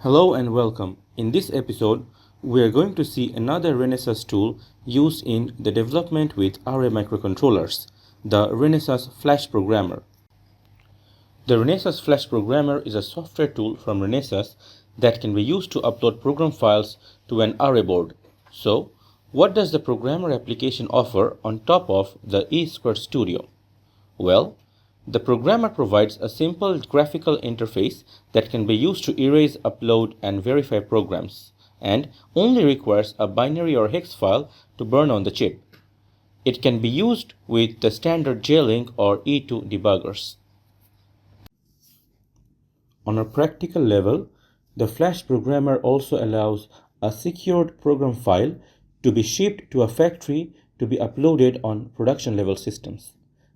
Hello and welcome. In this episode, we are going to see another Renesas tool used in the development with array microcontrollers, the Renesas Flash Programmer. The Renesas Flash Programmer is a software tool from Renesas that can be used to upload program files to an array board. So, what does the Programmer application offer on top of the E-Squared Studio? Well, the programmer provides a simple graphical interface that can be used to erase, upload, and verify programs, and only requires a binary or hex file to burn on the chip. It can be used with the standard J-Link or E2 debuggers. On a practical level, the Flash Programmer also allows a secured program file to be shipped to a factory to be uploaded on production-level systems.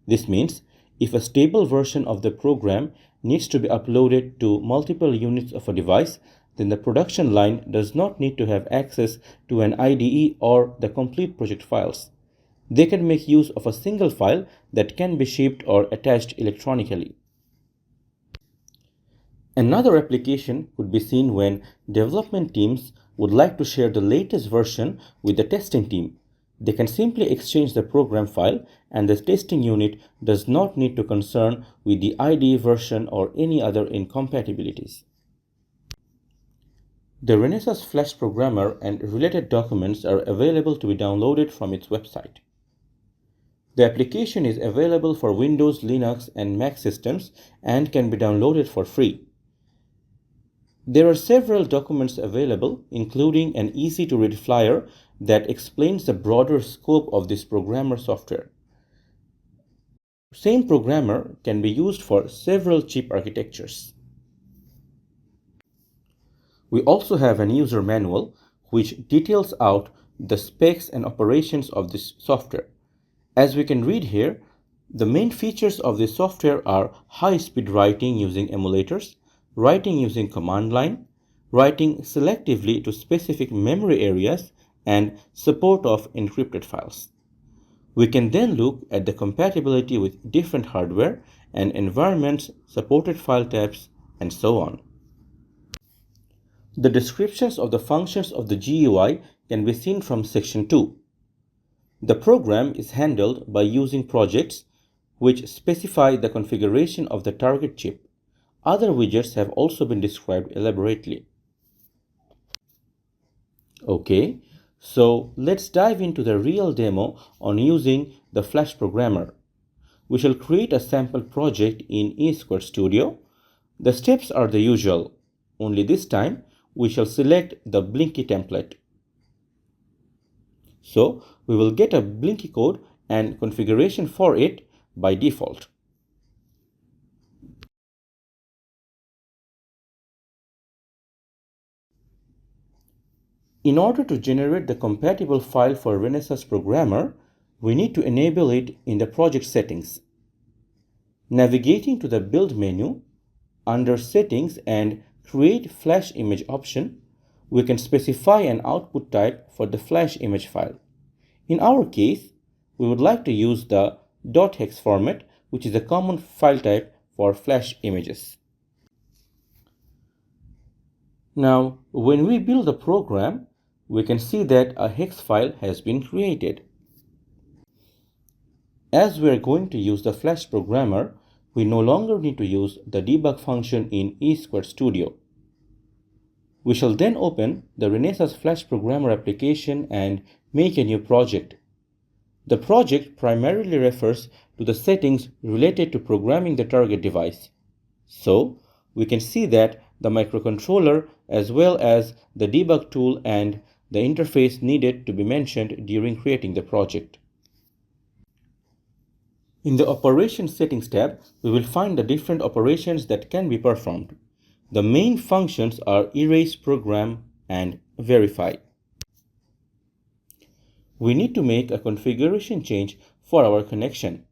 This means if a stable version of the program needs to be uploaded to multiple units of a device, then the production line does not need to have access to an IDE or the complete project files. They can make use of a single file that can be shipped or attached electronically. Another application could be seen when development teams would like to share the latest version with the testing team. They can simply exchange the program file, and the testing unit does not need to concern with the IDE version or any other incompatibilities. The Renesas Flash Programmer and related documents are available to be downloaded from its website. The application is available for Windows, Linux, and Mac systems and can be downloaded for free. There are several documents available, including an easy-to-read flyer that explains the broader scope of this programmer software. Same programmer can be used for several chip architectures. We also have an user manual which details out the specs and operations of this software. As we can read here, the main features of this software are high-speed writing using emulators, writing using command line, writing selectively to specific memory areas, and support of encrypted files. We can then look at the compatibility with different hardware and environments, supported file types, and so on. The descriptions of the functions of the GUI can be seen from section 2. The program is handled by using projects which specify the configuration of the target chip. Other widgets have also been described elaborately. Okay, so let's dive into the real demo on using the Flash Programmer. We shall create a sample project in E-Squared Studio. The steps are the usual, only this time we shall select the Blinky template. So we will get a Blinky code and configuration for it by default. In order to generate the compatible file for Renesas Programmer, we need to enable it in the project settings. Navigating to the Build menu, under Settings and Create Flash Image option, we can specify an output type for the Flash image file. In our case, we would like to use the .hex format, which is a common file type for Flash images. Now, when we build the program, we can see that a hex file has been created. As we are going to use the Flash Programmer, we no longer need to use the debug function in E-Squared Studio. We shall then open the Renesas Flash Programmer application and make a new project. The project primarily refers to the settings related to programming the target device. So, we can see that the microcontroller as well as the debug tool and the interface needed to be mentioned during creating the project. In the Operations Settings tab, we will find the different operations that can be performed. The main functions are erase, program, and verify. We need to make a configuration change for our connection.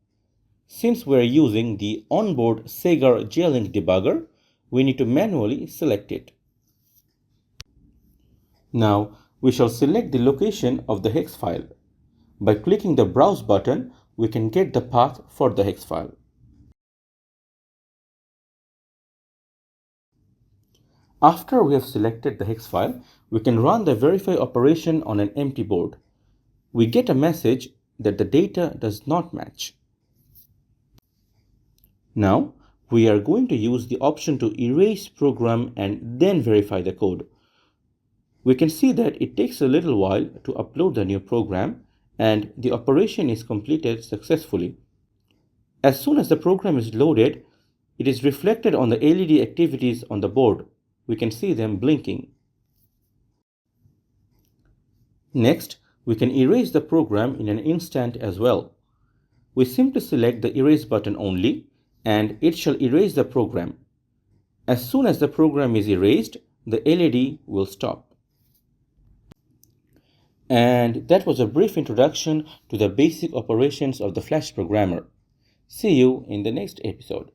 Since we are using the onboard Sagar J-Link debugger, we need to manually select it. Now, we shall select the location of the hex file. By clicking the Browse button, we can get the path for the hex file. After we have selected the hex file, we can run the verify operation on an empty board. We get a message that the data does not match. Now, we are going to use the option to erase program and then verify the code. We can see that it takes a little while to upload the new program and the operation is completed successfully. As soon as the program is loaded, it is reflected on the LED activities on the board. We can see them blinking. Next, we can erase the program in an instant as well. We simply select the erase button only and it shall erase the program. As soon as the program is erased, the LED will stop. And that was a brief introduction to the basic operations of the Flash Programmer. See you in the next episode.